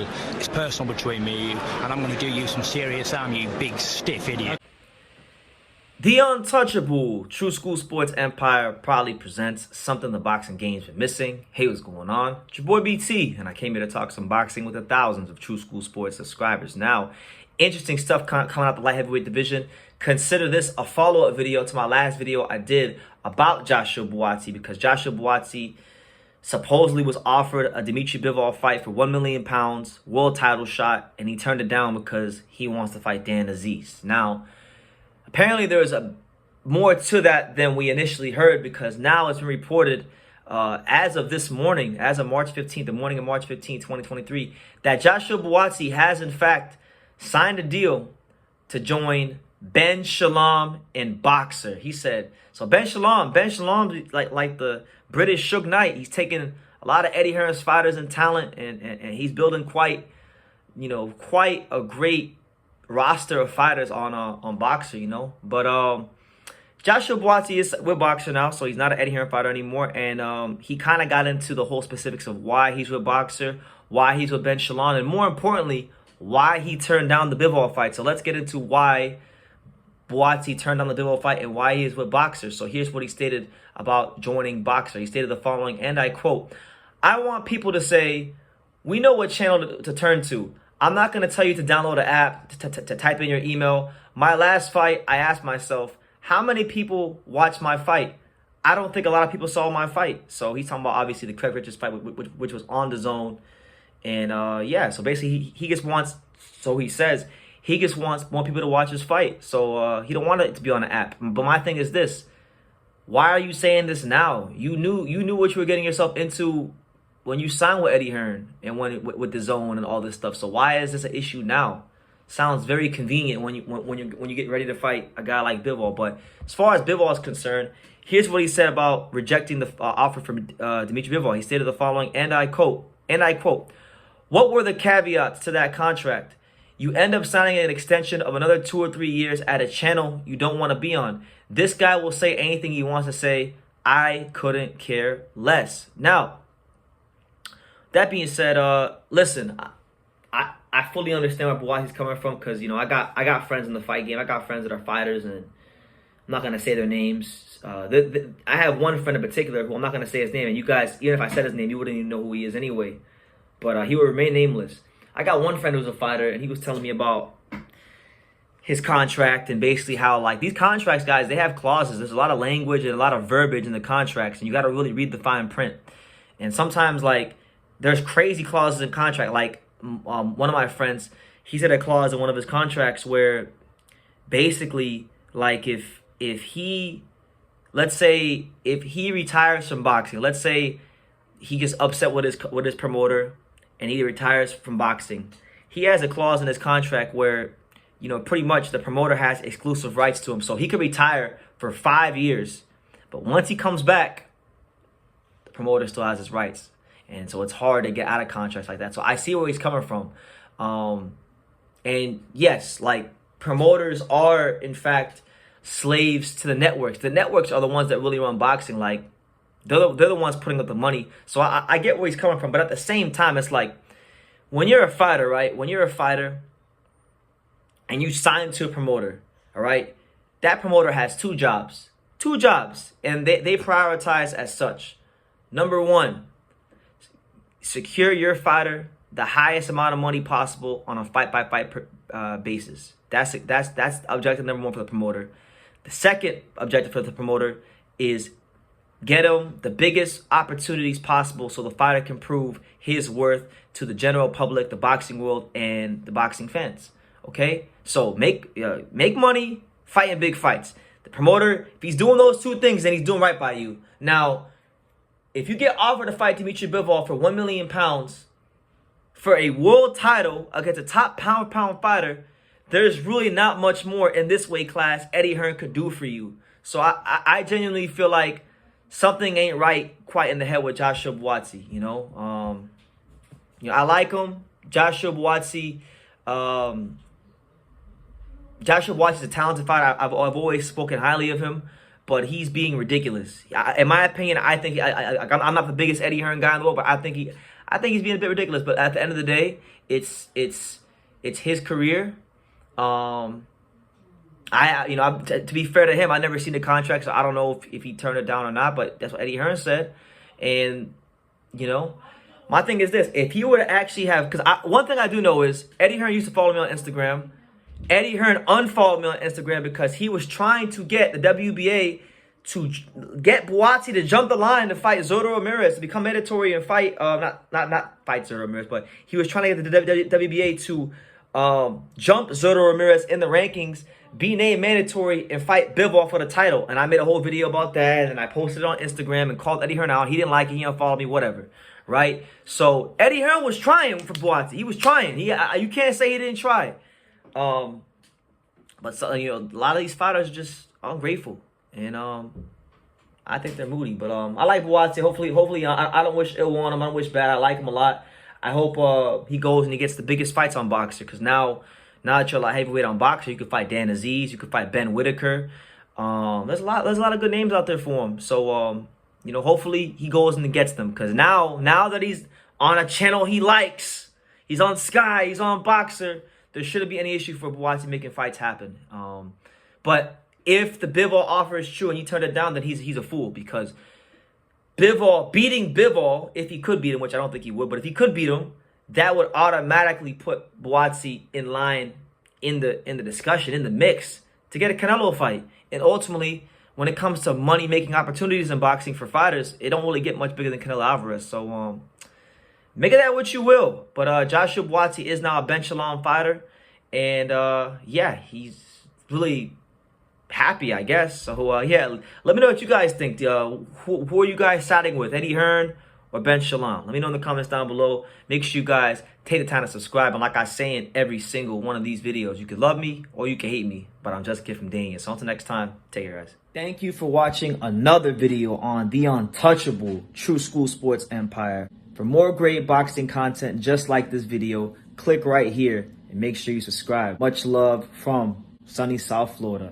Bivol. It's personal between me and you, and I'm going to do you some serious harm, you big stiff idiot. The untouchable True School Sports Empire proudly presents something the boxing game's been missing. Hey, what's going on? It's your boy BT, and I came here to talk some boxing with the thousands of True School Sports subscribers. Now, interesting stuff coming out the light heavyweight division. Consider this a follow-up video to my last video I did about Joshua Buatsi, because Joshua Buatsi supposedly was offered a Dmitry Bivol fight for £1 million, world title shot, and he turned it down because he wants to fight DAZN. Now, apparently there's more to that than we initially heard, because now it's been reported as of this morning, as of March 15th, the morning of March 15th, 2023, that Joshua Buatsi has in fact signed a deal to join Ben Shalom in Boxer. He said, so Ben Shalom, like the British Suge Knight, he's taking a lot of Eddie Hearn's fighters and talent, and he's building quite a great roster of fighters on Boxer, But Joshua Buatsi is with Boxer now, so he's not an Eddie Hearn fighter anymore, and he kind of got into the whole specifics of why he's with Boxer, why he's with Ben Shalom, and more importantly, why he turned down the Bivol fight. So let's get into why Buatsi turned down the Bivol fight and why he is with Boxer. So here's what he stated about joining Boxer. He stated the following, and I quote, "I want people to say, we know what channel to turn to. I'm not going to tell you to download an app, to type in your email. My last fight, I asked myself, how many people watched my fight? I don't think a lot of people saw my fight." So he's talking about, obviously, the Craig Richards fight, which was on DAZN. And yeah, so basically he just wants, so he says, he just wants more people to watch his fight. So he don't want it to be on the app. But my thing is this: why are you saying this now? You knew what you were getting yourself into when you signed with Eddie Hearn and with DAZN and all this stuff. So why is this an issue now? Sounds very convenient when you get ready to fight a guy like Bivol. But as far as Bivol is concerned, here's what he said about rejecting the offer from Dmitry Bivol. He stated the following, and I quote, "What were the caveats to that contract? You end up signing an extension of another 2 or 3 years at a channel you don't want to be on. This guy will say anything he wants to say. I couldn't care less." Now, that being said, listen, I fully understand where Buasti's coming from, because I got friends in the fight game. I got friends that are fighters, and I'm not gonna say their names. I have one friend in particular who I'm not gonna say his name, and you guys, even if I said his name, you wouldn't even know who he is anyway. But he will remain nameless. I got one friend who's a fighter, and he was telling me about his contract and basically how, like, these contracts, guys, they have clauses. There's a lot of language and a lot of verbiage in the contracts, and you got to really read the fine print. And sometimes, like, there's crazy clauses in contract. Like, one of my friends, he said a clause in one of his contracts where basically, like, if he, let's say, if he retires from boxing, let's say he gets upset with his promoter and he retires from boxing, he has a clause in his contract where, pretty much the promoter has exclusive rights to him. So he could retire for 5 years, but once he comes back, the promoter still has his rights. And so it's hard to get out of contracts like that. So I see where he's coming from. And yes, like, promoters are, in fact, slaves to the networks. The networks are the ones that really run boxing. Like, they're the ones putting up the money. So I get where he's coming from. But at the same time, it's like, when you're a fighter, right? When you're a fighter and you sign to a promoter, all right? That promoter has two jobs. And they prioritize as such. Number one, secure your fighter the highest amount of money possible on a fight-by-fight basis. That's objective number one for the promoter. The second objective for the promoter is get him the biggest opportunities possible so the fighter can prove his worth to the general public, the boxing world, and the boxing fans. Okay? So make money, fighting big fights. The promoter, if he's doing those two things, then he's doing right by you. Now, if you get offered to fight Dmitry Bivol for £1 million for a world title against a top pound-for-pound fighter, there's really not much more in this weight class Eddie Hearn could do for you. So I genuinely feel like something ain't right quite in the head with Joshua Buatsi. I like him, Joshua Buatsi. Joshua Buatsi is a talented fighter. I've always spoken highly of him, but he's being ridiculous. In my opinion, I think I'm not the biggest Eddie Hearn guy in the world, but I think he's being a bit ridiculous. But at the end of the day, it's his career. To be fair to him, I never seen the contract, so I don't know if he turned it down or not. But that's what Eddie Hearn said, and my thing is this: if he were to actually have, because one thing I do know is Eddie Hearn used to follow me on Instagram. Eddie Hearn unfollowed me on Instagram because he was trying to get the WBA to get Buasti to jump the line to fight Zotto Ramirez, to become mandatory and fight, not fight Zotto Ramirez, but he was trying to get the WBA to jump Zotto Ramirez in the rankings, be named mandatory, and fight Bivol for the title. And I made a whole video about that, and I posted it on Instagram and called Eddie Hearn out. He didn't like it. He unfollowed me, whatever. Right? So Eddie Hearn was trying for Buasti. He was trying. You can't say he didn't try. But so, a lot of these fighters are just ungrateful, and I think they're moody. But I like Buatsi. Hopefully, I don't wish ill on him. I don't wish bad. I like him a lot. I hope he goes and he gets the biggest fights on Boxer, because now that you're like heavyweight on Boxer, you can fight Dan Aziz, you can fight Ben Whitaker. There's a lot of good names out there for him. So hopefully he goes and gets them, because now that he's on a channel he likes, he's on Sky, he's on Boxer, there shouldn't be any issue for Buatsi making fights happen. But if the Bivol offer is true and he turned it down, then he's a fool, because beating Bivol, if he could beat him, which I don't think he would, but if he could beat him, that would automatically put Buatsi in line in the discussion, in the mix, to get a Canelo fight. And ultimately, when it comes to money-making opportunities in boxing for fighters, it don't really get much bigger than Canelo Alvarez. So, make of that what you will. But Joshua Buatsi is now a bench-alone fighter. And, he's really happy, I guess. So, let me know what you guys think. Who are you guys siding with, Eddie Hearn or Ben Shalom? Let me know in the comments down below. Make sure you guys take the time to subscribe. And like I say in every single one of these videos, you can love me or you can hate me, but I'm just a kid from Daniel. So until next time, take care, guys. Thank you for watching another video on the untouchable True School Sports Empire. For more great boxing content just like this video, click right here and make sure you subscribe. Much love from sunny South Florida.